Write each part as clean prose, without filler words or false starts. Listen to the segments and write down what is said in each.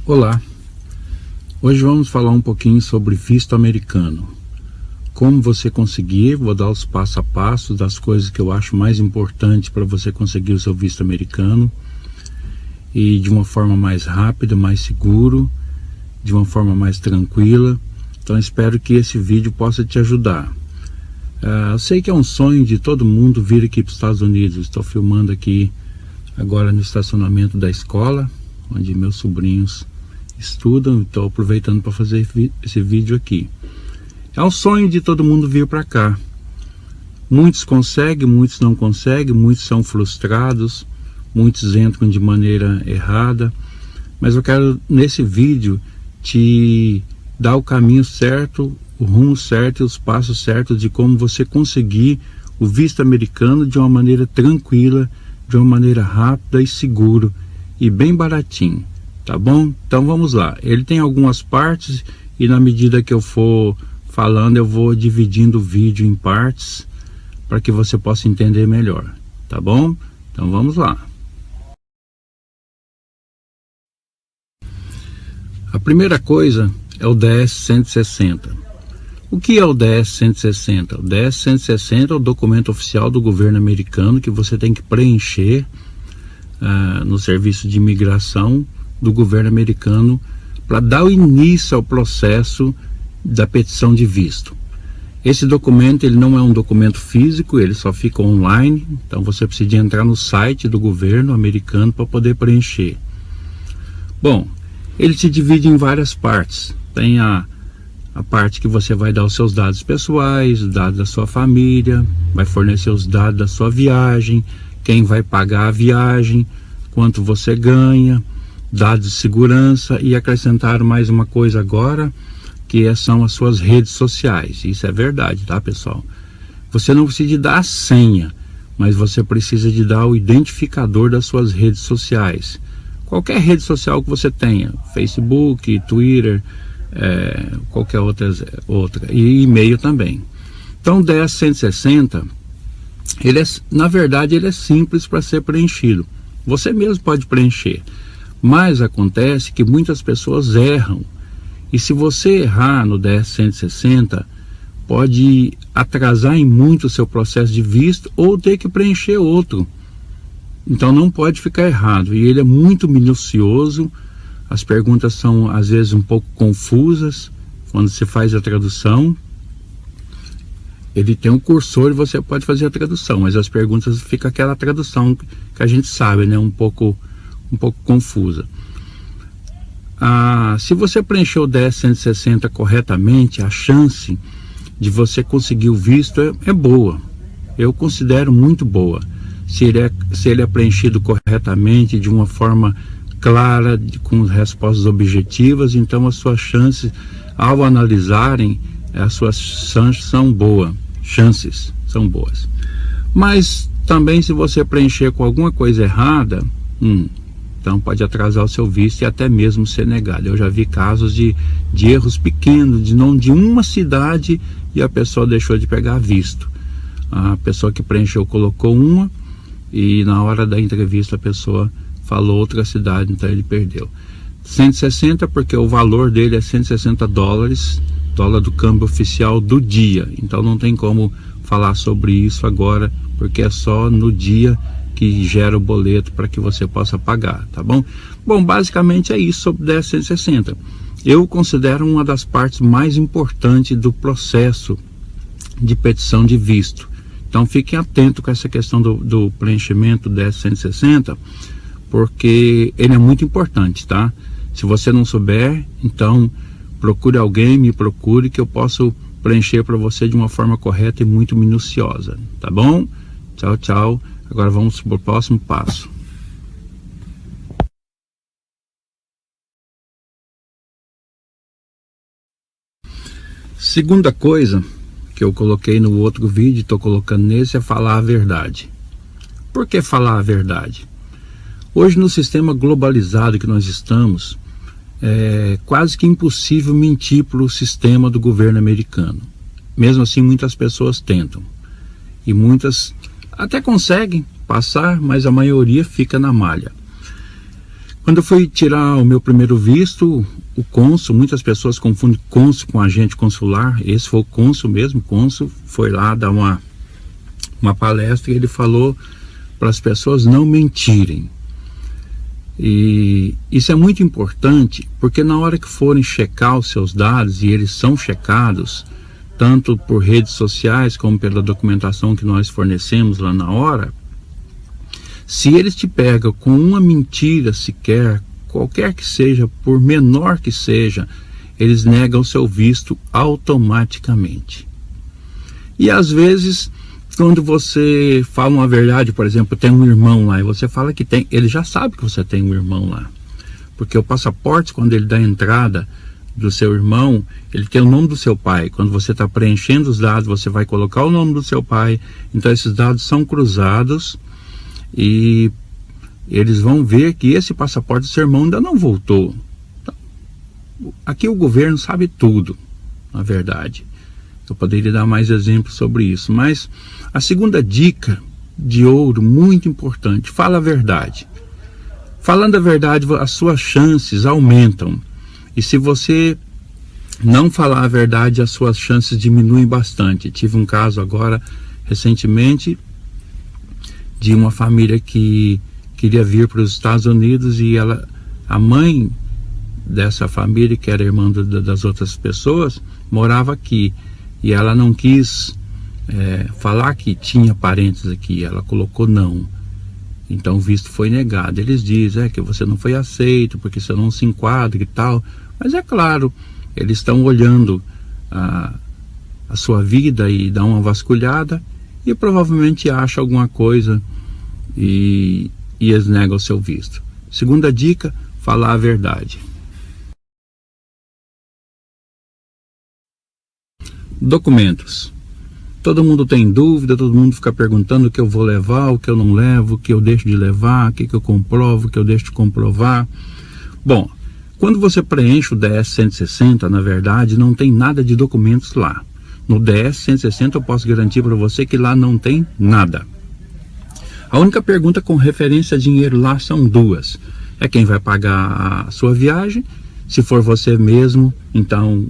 Olá, hoje vamos falar um pouquinho sobre visto americano. Como você conseguir, vou dar os passo a passo das coisas que eu acho mais importantes para você conseguir o seu visto americano e de uma forma mais rápida, mais seguro, de uma forma mais tranquila. Então espero que esse vídeo possa te ajudar. Eu sei que é um sonho de todo mundo vir aqui para os Estados Unidos. Estou filmando aqui agora no estacionamento da escola, onde meus sobrinhos estudam. Estou aproveitando para fazer esse vídeo aqui. É um sonho de todo mundo vir para cá. Muitos conseguem, muitos não conseguem, muitos são frustrados, muitos entram de maneira errada. Mas eu quero nesse vídeo te dar o caminho certo, o rumo certo e os passos certos de como você conseguir o visto americano de uma maneira tranquila, de uma maneira rápida e seguro e bem baratinho. Tá bom? Então vamos lá. Ele tem algumas partes e na medida que eu for falando eu vou dividindo o vídeo em partes para que você possa entender melhor. Tá bom? Então vamos lá. A primeira coisa é o DS-160. O que é o DS-160? O DS-160 é o documento oficial do governo americano que você tem que preencher no serviço de imigração do governo americano para dar o início ao processo da petição de visto. Esse documento ele não é um documento físico, ele só fica online, então você precisa entrar no site do governo americano para poder preencher. Bom, ele se divide em várias partes. Tem a parte que você vai dar os seus dados pessoais, os dados da sua família, vai fornecer os dados da sua viagem, quem vai pagar a viagem, quanto você ganha, dados de segurança e acrescentaram mais uma coisa agora, que são as suas redes sociais. Isso é verdade, tá, pessoal? Você não precisa de dar a senha, mas você precisa de dar o identificador das suas redes sociais. Qualquer rede social que você tenha, Facebook, Twitter, qualquer outra, e e-mail também. Então o DS-160, na verdade ele é simples para ser preenchido. Você mesmo pode preencher, mas acontece que muitas pessoas erram. E se você errar no DS-160, pode atrasar em muito o seu processo de visto ou ter que preencher outro. Então não pode ficar errado. E ele é muito minucioso. As perguntas são às vezes um pouco confusas quando você faz a tradução. Ele tem um cursor e você pode fazer a tradução, mas as perguntas fica aquela tradução que a gente sabe, né? Um pouco confusa. Se você preencher o DS-160 corretamente, a chance de você conseguir o visto é boa. Eu considero muito boa. Se ele é preenchido corretamente, de uma forma clara, com respostas objetivas, então as suas chances, ao analisarem, as suas chances são boas. Mas também se você preencher com alguma coisa errada, então pode atrasar o seu visto e até mesmo ser negado. Eu já vi casos de erros pequenos, de uma cidade, e a pessoa deixou de pegar visto. A pessoa que preencheu colocou uma, e na hora da entrevista a pessoa falou outra cidade, então ele perdeu. 160 porque o valor dele é 160 dólares, dólar do câmbio oficial do dia. Então não tem como falar sobre isso agora, porque é só no dia que gera o boleto para que você possa pagar, tá bom? Bom, basicamente é isso sobre o DS-160. Eu considero uma das partes mais importantes do processo de petição de visto. Então fiquem atentos com essa questão do preenchimento do DS-160, porque ele é muito importante, tá? Se você não souber, então procure alguém, me procure, que eu posso preencher para você de uma forma correta e muito minuciosa, tá bom? Tchau, tchau. Agora vamos para o próximo passo. Segunda coisa que eu coloquei no outro vídeo, estou colocando nesse, é falar a verdade. Por que falar a verdade? Hoje no sistema globalizado que nós estamos, é quase que impossível mentir para o sistema do governo americano. Mesmo assim, muitas pessoas tentam. E muitas até conseguem passar, mas a maioria fica na malha. Quando eu fui tirar o meu primeiro visto, o cônsul, muitas pessoas confundem cônsul com agente consular, esse foi o cônsul mesmo, o cônsul foi lá dar uma palestra e ele falou para as pessoas não mentirem. E isso é muito importante, porque na hora que forem checar os seus dados, e eles são checados, tanto por redes sociais como pela documentação que nós fornecemos lá na hora, se eles te pegam com uma mentira sequer, qualquer que seja, por menor que seja, eles negam o seu visto automaticamente. E às vezes, quando você fala uma verdade, por exemplo, tem um irmão lá, e você fala que tem, ele já sabe que você tem um irmão lá. Porque o passaporte, quando ele dá a entrada do seu irmão, ele tem o nome do seu pai. Quando você está preenchendo os dados, você vai colocar o nome do seu pai. Então esses dados são cruzados e eles vão ver que esse passaporte do seu irmão ainda não voltou. Então, aqui o governo sabe tudo, na verdade. Eu poderia dar mais exemplos sobre isso, mas a segunda dica de ouro, muito importante, fala a verdade. Falando a verdade, as suas chances aumentam. E se você não falar a verdade, as suas chances diminuem bastante. Tive um caso agora, recentemente, de uma família que queria vir para os Estados Unidos e a mãe dessa família, que era irmã das outras pessoas, morava aqui. E ela não quis falar que tinha parentes aqui, ela colocou não. Então o visto foi negado. Eles dizem que você não foi aceito, porque você não se enquadra e tal. Mas é claro, eles estão olhando a sua vida e dão uma vasculhada e provavelmente acham alguma coisa e eles negam o seu visto. Segunda dica, falar a verdade. Documentos. Todo mundo tem dúvida, todo mundo fica perguntando o que eu vou levar, o que eu não levo, o que eu deixo de levar, o que eu comprovo, o que eu deixo de comprovar. Bom, quando você preenche o DS-160, na verdade, não tem nada de documentos lá. No DS-160 eu posso garantir para você que lá não tem nada. A única pergunta com referência a dinheiro lá são duas. É quem vai pagar a sua viagem. Se for você mesmo, então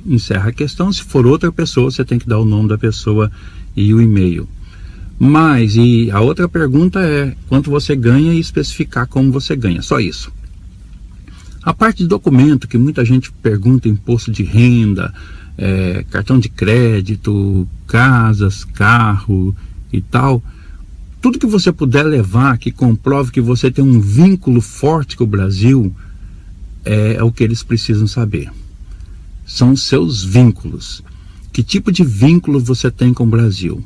encerra a questão. Se for outra pessoa, você tem que dar o nome da pessoa e o e-mail. Mas, e a outra pergunta é quanto você ganha e especificar como você ganha, só isso. A parte de documento, que muita gente pergunta, imposto de renda, cartão de crédito, casas, carro e tal, tudo que você puder levar que comprove que você tem um vínculo forte com o Brasil, é o que eles precisam saber. São os seus vínculos. Que tipo de vínculo você tem com o Brasil?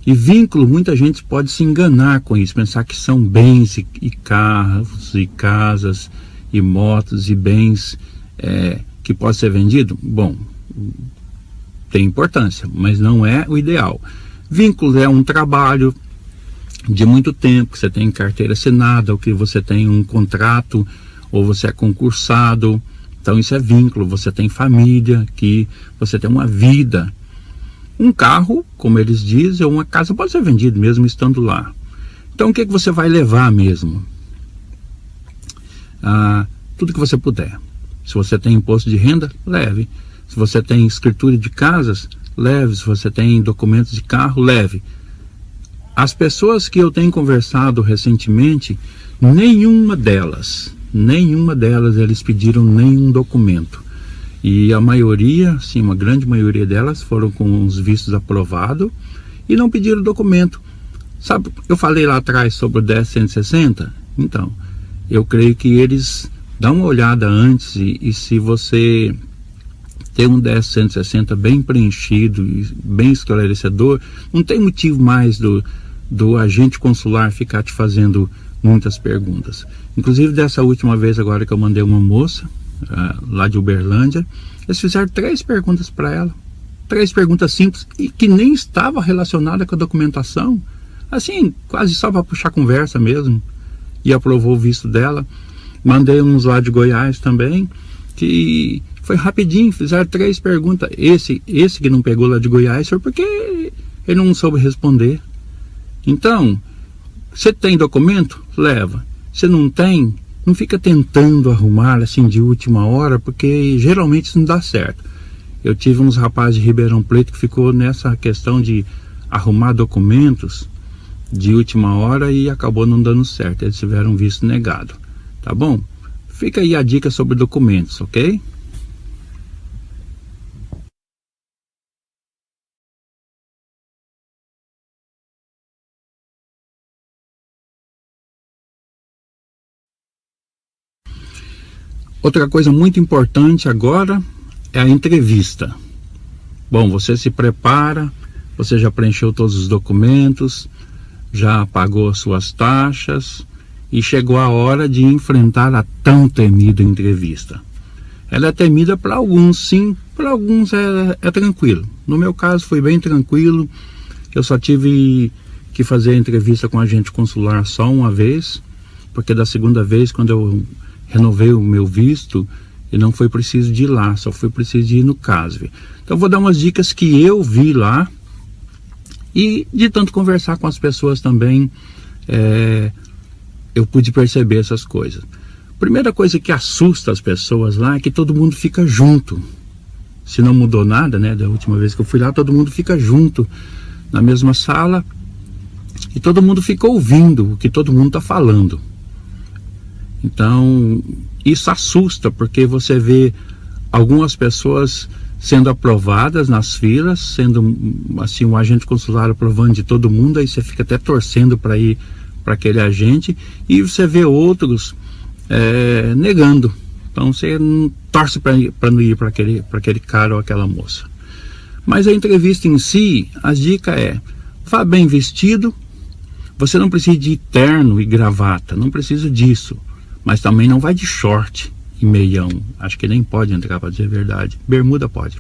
E vínculo, muita gente pode se enganar com isso, pensar que são bens e carros e casas e motos e bens que pode ser vendido. Bom, tem importância, mas não é o ideal. Vínculo é um trabalho de muito tempo, que você tem carteira assinada, ou que você tem um contrato, ou você é concursado. Então isso é vínculo. Você tem família, que você tem uma vida. Um carro, como eles dizem, ou uma casa pode ser vendido mesmo estando lá. Então o que você vai levar mesmo? Tudo que você puder. Se você tem imposto de renda, leve. Se você tem escritura de casas, leve. Se você tem documentos de carro, leve. As pessoas que eu tenho conversado recentemente, nenhuma delas eles pediram nenhum documento. E a maioria, sim, uma grande maioria delas foram com os vistos aprovados e não pediram documento. Sabe, eu falei lá atrás sobre o 10.160? Então, eu creio que eles dão uma olhada antes e se você tem um 10.160 bem preenchido e bem esclarecedor, não tem motivo mais do agente consular ficar te fazendo muitas perguntas. Inclusive dessa última vez agora que eu mandei uma moça lá de Uberlândia, eles fizeram 3 perguntas para ela, 3 perguntas simples e que nem estava relacionada com a documentação, assim, quase só para puxar conversa mesmo, e aprovou o visto dela. Mandei uns lá de Goiás também, que foi rapidinho, fizeram 3 perguntas. Esse que não pegou lá de Goiás foi porque ele não soube responder. Então, você tem documento? Leva. Se não tem, não fica tentando arrumar assim de última hora, porque geralmente isso não dá certo. Eu tive uns rapazes de Ribeirão Preto que ficou nessa questão de arrumar documentos de última hora e acabou não dando certo, eles tiveram visto negado, tá bom? Fica aí a dica sobre documentos, ok? Outra coisa muito importante agora é a entrevista. Bom, você se prepara, você já preencheu todos os documentos, já pagou as suas taxas e chegou a hora de enfrentar a tão temida entrevista. Ela é temida para alguns, sim, para alguns é tranquilo. No meu caso foi bem tranquilo, eu só tive que fazer a entrevista com o agente consular só uma vez, porque da segunda vez, quando eu renovei o meu visto, e não foi preciso de ir lá, só foi preciso de ir no CASV. Então vou dar umas dicas que eu vi lá, e de tanto conversar com as pessoas também, eu pude perceber essas coisas. Primeira coisa que assusta as pessoas lá é que todo mundo fica junto. Se não mudou nada, né, da última vez que eu fui lá, todo mundo fica junto na mesma sala e todo mundo fica ouvindo o que todo mundo está falando. Então, isso assusta, porque você vê algumas pessoas sendo aprovadas nas filas, sendo assim, um agente consular aprovando de todo mundo, aí você fica até torcendo para ir para aquele agente, e você vê outros negando. Então você não torce para não ir para aquele cara ou aquela moça. Mas a entrevista em si, a dica é: vá bem vestido. Você não precisa de terno e gravata, não precisa disso. Mas também não vai de short e meião. Acho que nem pode entrar, para dizer a verdade. Bermuda pode.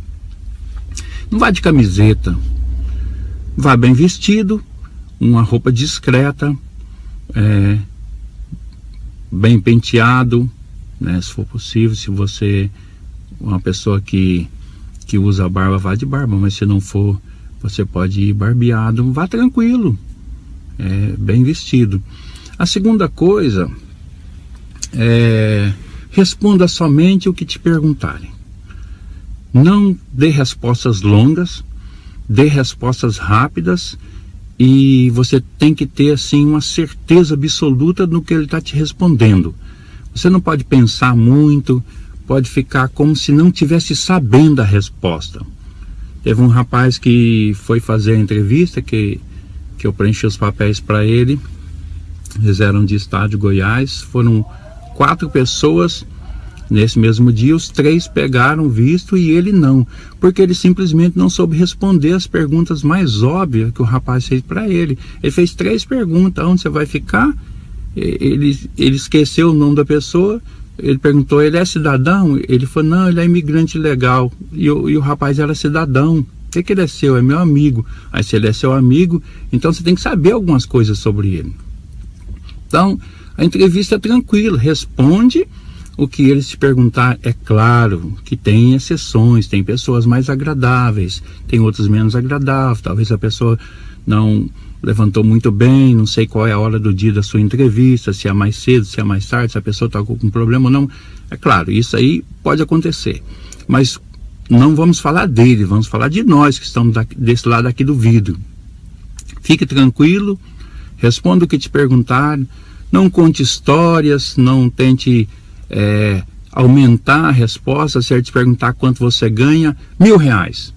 Não vai de camiseta. Vá bem vestido, uma roupa discreta, bem penteado, né, se for possível. Se você é uma pessoa que usa barba, vá de barba. Mas se não for, você pode ir barbeado. Vá tranquilo, bem vestido. A segunda coisa... responda somente o que te perguntarem. Não dê respostas longas, dê respostas rápidas, e você tem que ter assim uma certeza absoluta no que ele está te respondendo. Você não pode pensar muito, pode ficar como se não tivesse sabendo a resposta. Teve um rapaz que foi fazer a entrevista, que eu preenchi os papéis para ele. Eles eram de estado de Goiás, foram 4 pessoas nesse mesmo dia. Os 3 pegaram visto e ele não, porque ele simplesmente não soube responder as perguntas mais óbvias que o rapaz fez para ele. Ele fez 3 perguntas: onde você vai ficar? Ele esqueceu o nome da pessoa. Ele perguntou: ele é cidadão? Ele falou: não, ele é imigrante legal. E o rapaz era cidadão. O que ele é seu? É meu amigo. Aí, se ele é seu amigo, então você tem que saber algumas coisas sobre ele. Então, a entrevista é tranquila, responde o que eles te perguntar. É claro que tem exceções, tem pessoas mais agradáveis, tem outras menos agradáveis. Talvez a pessoa não levantou muito bem, não sei qual é a hora do dia da sua entrevista, se é mais cedo, se é mais tarde, se a pessoa está com problema ou não. É claro, isso aí pode acontecer, mas não vamos falar dele, vamos falar de nós que estamos desse lado aqui do vidro. Fique tranquilo, responda o que te perguntarem. Não conte histórias, não tente aumentar a resposta. Se ele te perguntar quanto você ganha, R$1.000.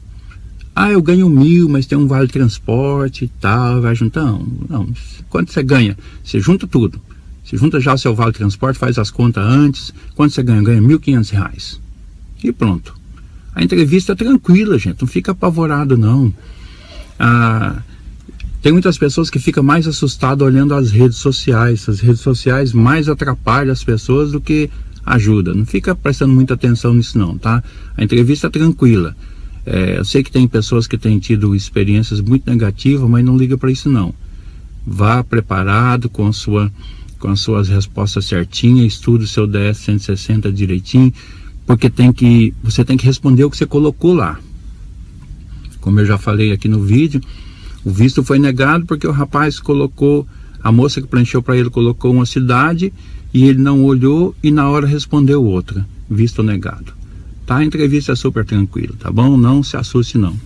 Ah, eu ganho 1.000, mas tem um vale transporte e tal, vai juntando. Não, quanto você ganha? Você junta tudo. Você junta já o seu vale transporte, faz as contas antes. Quanto você ganha? Ganha R$1.500. E pronto. A entrevista é tranquila, gente, não fica apavorado não. Tem muitas pessoas que ficam mais assustadas olhando as redes sociais. As redes sociais mais atrapalham as pessoas do que ajudam. Não fica prestando muita atenção nisso não, tá? A entrevista é tranquila. Eu sei que tem pessoas que têm tido experiências muito negativas, mas não liga para isso não. Vá preparado com as suas respostas certinhas, estude o seu DS 160 direitinho, porque você tem que responder o que você colocou lá. Como eu já falei aqui no vídeo, o visto foi negado porque o rapaz colocou, a moça que preencheu para ele colocou uma cidade e ele não olhou e na hora respondeu outra, visto negado. Tá? A entrevista é super tranquila, tá bom? Não se assuste não.